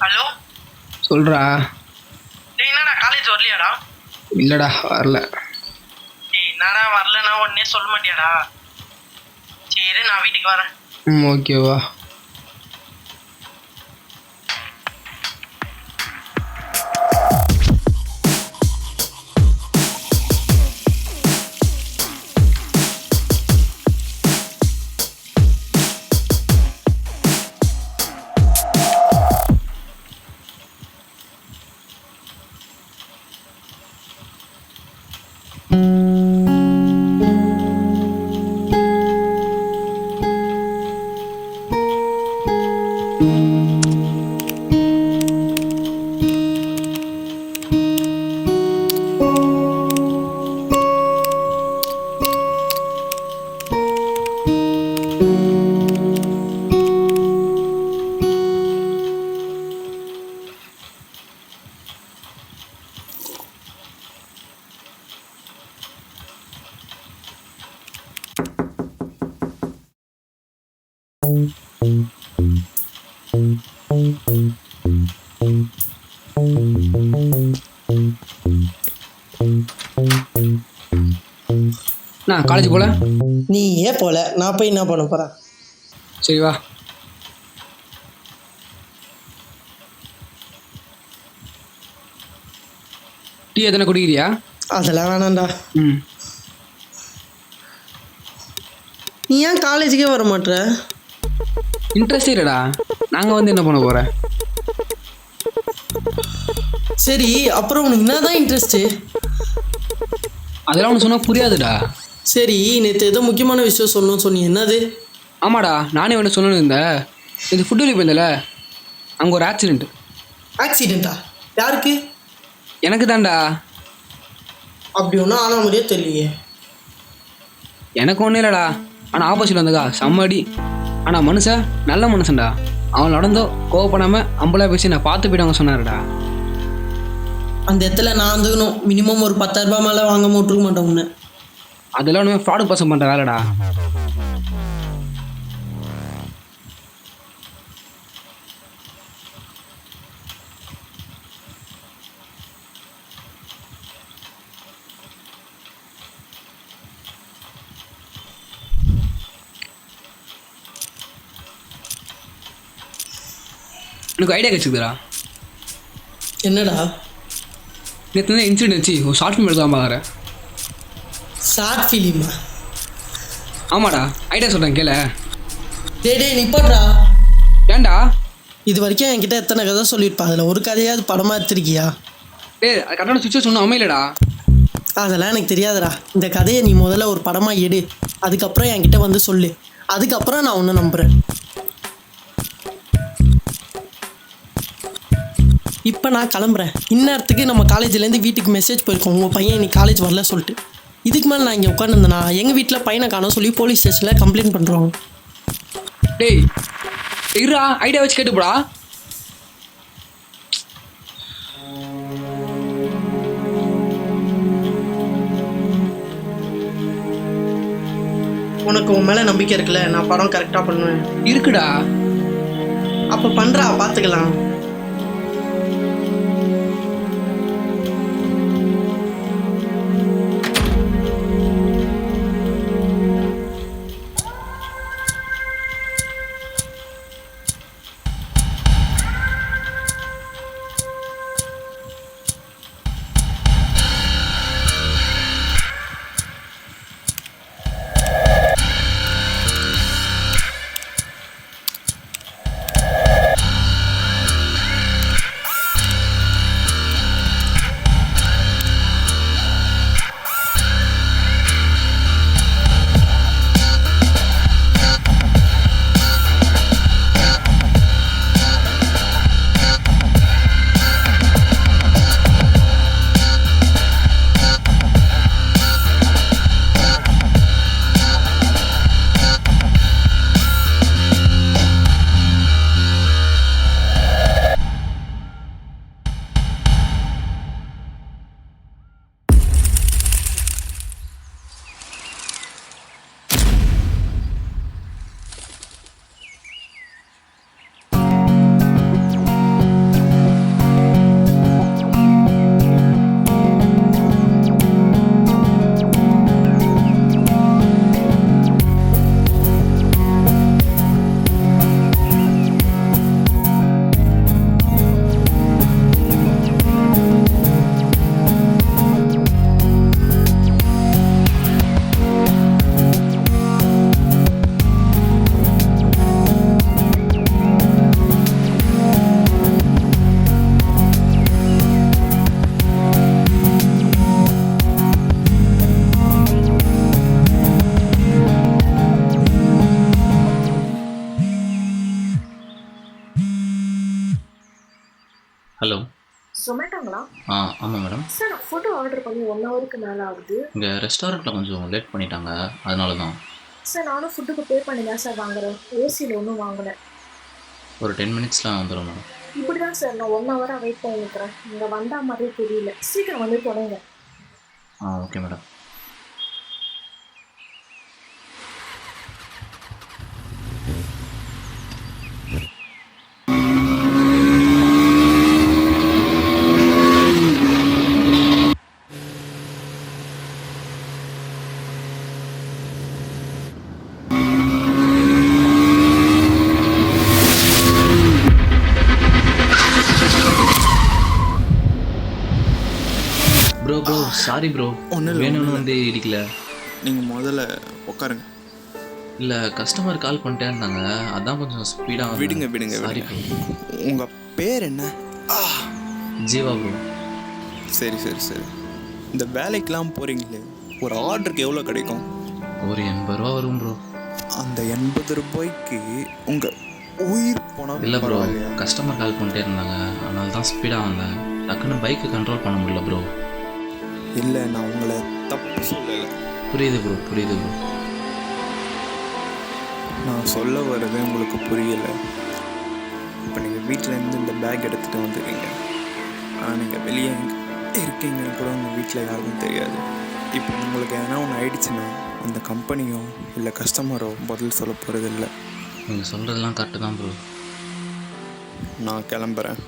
Hello சொல்றா. டேய் என்னடா காலேஜ் வரலையாடா? இல்லடா வரல. டேய் என்னடா வரலன்னா ஒன்னே சொல்ல மாட்டியாடா? சரி நான் வீட்டுக்கு வரேன். ஓகேவா. நான் காலேஜ் போல. நீ ஏன் போல? நான் போய் என்ன பண்ண போறேன்? சரி வா. டீ எத்தனை குடிக்கிறியா? அதெல்லாம் வேணாம்டா. ம். நீ ஏன் காலேஜுக்கே வர மாட்ற? இன்ட்ரெஸ்ட் இல்லைடா. நாங்கள் வந்து என்ன பண்ண போகிறேன்? சரி அப்புறம் உனக்கு என்னதான் இன்ட்ரெஸ்ட்டு? அதெல்லாம் ஒன்று சொன்னால் புரியாதுடா. சரி நேற்று ஏதோ முக்கியமான விஷயம் சொல்லணும்னு சொன்னி, என்னது? ஆமாடா, நானே ஒன்று சொல்லணும் இருந்தேன். இது ஃபுட் டெலிவரி போயிருந்தல, அங்கே ஒரு ஆக்சிடென்ட். ஆக்சிடெண்ட்டா? யாருக்கு? எனக்கு தான்டா. அப்படி ஒன்றும் ஆன மாதிரியே தெரியலையே. எனக்கு ஒன்றும் இல்லைடா, ஆனால் ஆப்போசிட் வந்ததா செம்மடி. ஆனால் மனுஷன் நல்ல மனுஷன்டா. அவன் நடந்தோ கோவப்படாமல் அம்பளா பேசி நான் பார்த்து போயிட்டு சொன்னாருடா. அந்த இடத்துல நான் வந்துக்கணும். மினிமம் ஒரு 10,000 ரூபாய் மேலே வாங்காம விட்டுருக்க மாட்டேன் உன்னை. அதெல்லாம் ஒன்றுமே ஃப்ராடு பர்சன் பண்ணுற வேலைடா. எனக்கு ஐடியா கிடைச்சிதுடா. என்னடா? நேற்று வந்து இன்சிடென்ட் வச்சு ஒரு ஷார்ட் ஃபிலிம் எடுக்கலாம் பார்க்குறேன். ஷார்ட் ஃபிலிமா? ஆமாடா, ஐடியா சொல்கிறேன் கேள. டே நிப்பாட்றா. ஏன்டா? இது வரைக்கும் என்கிட்ட எத்தனை கதை சொல்லியிருப்பா, அதில் ஒரு கதையாவது படமாக எடுத்திருக்கியா? அது கரெக்டான சுச்சுவேஷன் ஒன்றும் அமையலடா. அதெல்லாம் எனக்கு தெரியாதுடா. இந்த கதையை நீ முதல்ல ஒரு படமாக எடு, அதுக்கப்புறம் என்கிட்ட வந்து சொல்லு, அதுக்கப்புறம் நான் ஒன்று நம்புகிறேன். இப்போ நான் கிளம்புறேன். இந்நேரத்துக்கு நம்ம காலேஜ்லேருந்து வீட்டுக்கு மெசேஜ் போயிருக்கோம், உங்கள் பையன் இன்னைக்கு காலேஜ் வரல சொல்லிட்டு. இதுக்கு மேலே நான் இங்கே உட்காந்துருந்தேனா எங்கள் வீட்டில் பையனை காணோம் சொல்லி போலீஸ் ஸ்டேஷனில் கம்ப்ளைண்ட் பண்ணுறோம். டேய் இருடா, ஐடியா வச்சு கேட்டுப்படா. உனக்கு உன் மேலே நம்பிக்கை இருக்குல்ல, நான் படம் கரெக்டாக பண்ணுவேன். இருக்குடா. அப்போ பண்ணுறா, பார்த்துக்கலாம். ஹலோ. ஜொமேட்டோங்களா? ஆமாம் மேடம். சார் நான் ஃபுட்டு ஆர்டர் பண்ணி 1 ஹவருக்கு மேலே ஆகுது. இங்கே ரெஸ்டாரண்ட்டில் கொஞ்சம் லேட் பண்ணிட்டாங்க, அதனால தான். சார் நானும் ஃபுட்டுக்கு பே பண்ணி தான் சார் வாங்குறேன். ஏசியில் ஒன்றும் வாங்கலை. ஒரு 10 மினிட்ஸ்லாம் வந்துடும் மேடம். இப்படி தான் சார் நான் 1 ஹவராக வெயிட் பண்ணி நிற்கிறேன். இங்கே வந்தா மாதிரியே தெரியல. சீக்கிரம் வந்து தொடங்க. Okay madam. Bro sorry bro. ஒன்றும் வேணும்னு வந்து இடிக்கல. நீங்கள் முதல்ல உட்காருங்க. இல்லை கஸ்டமர் கால் பண்ணிட்டே இருந்தாங்க, அதான் கொஞ்சம் ஸ்பீடாக. விடுங்க. Sorry bro. உங்கள் பேர் என்ன? ஜீவா ப்ரோ. சரி. இந்த வேலைக்கெலாம் போகிறீங்களே, ஒரு ஆர்டருக்கு எவ்வளோ கிடைக்கும்? ஒரு 80 ரூபா வரும் ப்ரோ. அந்த 80 ரூபாய்க்கு உங்கள் உயிர் போனால் இல்லை ப்ரோ, கஸ்டமர் கால் பண்ணிட்டே இருந்தாங்க, அதனால தான் ஸ்பீடாக வந்தேன். டக்குன்னு பைக்கை கண்ட்ரோல் பண்ண முடியல ப்ரோ. இல்லை நான் உங்களை தப்பு சொல்லலை. புரியுது ப்ரோ. நான் சொல்ல வர்றது உங்களுக்கு புரியலை. இப்போ நீங்கள் வீட்டிலேருந்து இந்த பேக் எடுத்துகிட்டு வந்துடுறீங்க, ஆனால் நீங்கள் வெளியே இருக்கீங்கன்னு கூட உங்கள் வீட்டில் யாருக்கும் தெரியாது. இப்போ உங்களுக்கு எதனா ஒன்று ஆயிடுச்சுன்னா அந்த கம்பெனியோ இல்லை கஸ்டமரோ பதில் சொல்ல போகிறது இல்லை. நீங்கள் சொல்கிறதெல்லாம் கரெக்டு தான் ப்ரோ. நான் கிளம்புறேன்,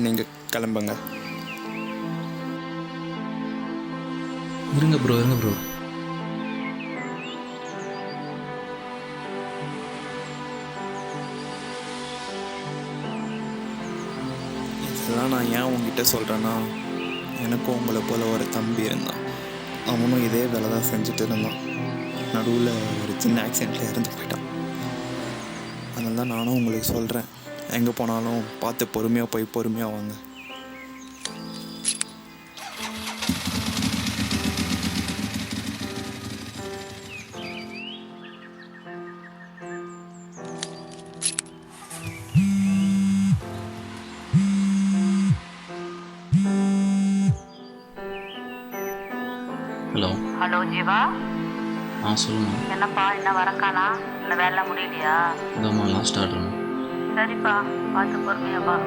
நீங்கள் கிளம்புங்க. இருங்க ப்ரோ. இதெல்லாம் நான் ஏன் உங்ககிட்ட சொல்கிறேன்னா, எனக்கும் உங்களை போல் ஒரு தம்பி இருந்தான். அவனும் இதே வேலை தான் செஞ்சுட்டு இருந்தான். நடுவில் ஒரு சின்ன ஆக்சிடெண்ட்டில் இறந்து போயிட்டான். அதனால தான் நானும் உங்களுக்கு சொல்கிறேன், எங்கே போனாலும் பார்த்து பொறுமையாக போய் பொறுமையாக வாங்க. ஹலோ ஜீவா. சொல்லுமா. என்னப்பா இன்னும் வரக்கானா? இன்னும் வேலை முடியலையா? இதாம்மா லாஸ்ட் ஆர்டர். சரிப்பா, பார்த்து பொறுமையாப்பா.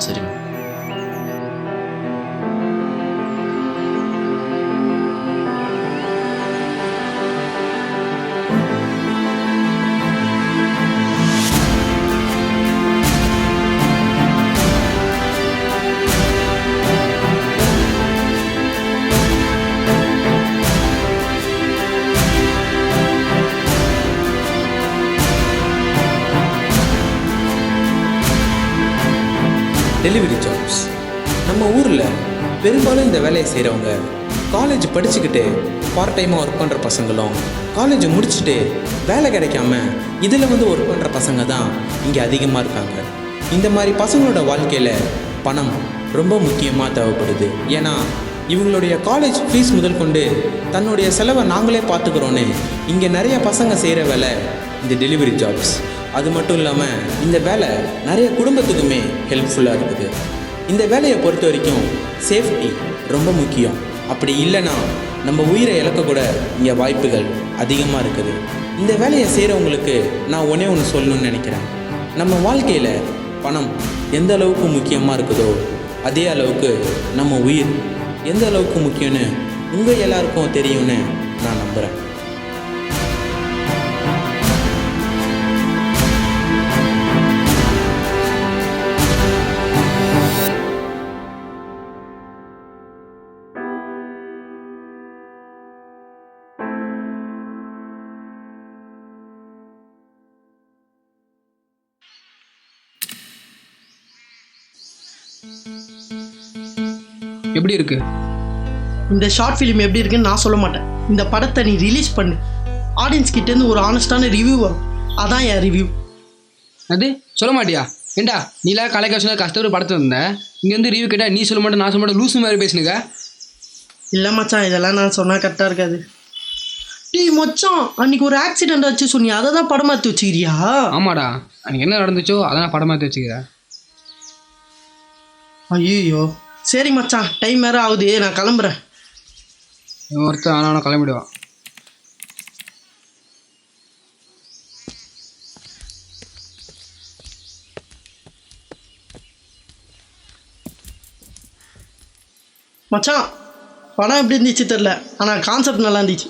சரிம்மா. டெலிவரி ஜாப்ஸ் நம்ம ஊரில் பெரும்பாலும் இந்த வேலையை செய்கிறவங்க காலேஜ் படிச்சுக்கிட்டு பார்ட் டைமாக ஒர்க் பண்ணுற பசங்களும், காலேஜ் முடிச்சுட்டு வேலை கிடைக்காம இதில் வந்து ஒர்க் பண்ணுற பசங்க தான் இங்கே அதிகமாக இருக்காங்க. இந்த மாதிரி பசங்களோட வாழ்க்கையில் பணம் ரொம்ப முக்கியமாக தேவைப்படுது. ஏன்னா இவங்களுடைய காலேஜ் ஃபீஸ் முதல் கொண்டு தன்னுடைய செலவை நாங்களே பார்த்துக்கிறோன்னு இங்கே நிறைய பசங்க செய்கிற வேலை இந்த டெலிவரி ஜாப்ஸ். அது மட்டும் இல்லாமல் இந்த வேலை நிறைய குடும்பத்துக்குமே ஹெல்ப்ஃபுல்லாக இருக்குது. இந்த வேலையை பொறுத்த வரைக்கும் சேஃப்டி ரொம்ப முக்கியம். அப்படி இல்லைன்னா நம்ம உயிரை இழக்கக்கூட இங்கே வாய்ப்புகள் அதிகமாக இருக்குது. இந்த வேலையை செய்கிறவங்களுக்கு நான் ஒன்று சொல்லணும்னு நினைக்கிறேன். நம்ம வாழ்க்கையில் பணம் எந்த அளவுக்கு முக்கியமாக இருக்குதோ அதே அளவுக்கு நம்ம உயிர் எந்த அளவுக்கு முக்கியம்னு உங்கள் எல்லாருக்கும் தெரியும்னு நான் நம்புகிறேன். எப்படி இருக்கு இந்த ஷார்ட் ஃபிலிம் எப்படி இருக்குன்னு நான் சொல்ல மாட்டேன். இந்த படத்தை நீ ரிலீஸ் பண்ணு. ஆடியன்ஸ் கிட்டேருந்து ஒரு ஆனஸ்டான ரிவ்யூ வரும். அதான் என் ரிவ்யூ. அது சொல்ல மாட்டியா? ஏண்டா நீலாம் கலைக்காட்சியில் கஷ்டப்பட்டு படத்தை இருந்தேன், இங்கேருந்து ரிவ்யூ கேட்டால் நீ சொல்ல மாட்டேன் நான் சொல்ல மாட்டேன், லூசு மாதிரி பேசுனுங்க. இல்லை மச்சான், இதெல்லாம் நான் சொன்னால் கரெக்டாக இருக்காது. டேய் மச்சான், அன்றைக்கி ஒரு ஆக்சிடெண்ட் ஆச்சு சொன்னியா, அதை தான் படம் மாற்றி வச்சுக்கிறியா? ஆமாடா, அன்றைக்கி என்ன நடந்துச்சோ அதான் படம் மாற்றி வச்சுக்கிறேன். ஐயோ சரி மச்சான், டைம் வேறு ஆகுது, நான் கிளம்புறேன். இவன் ஒருத்தன் ஆனால் கிளம்பிடுவான். மச்சான் படம் எப்படி இருந்துச்சு தெரில, ஆனால் கான்செப்ட் நல்லா இருந்துச்சு.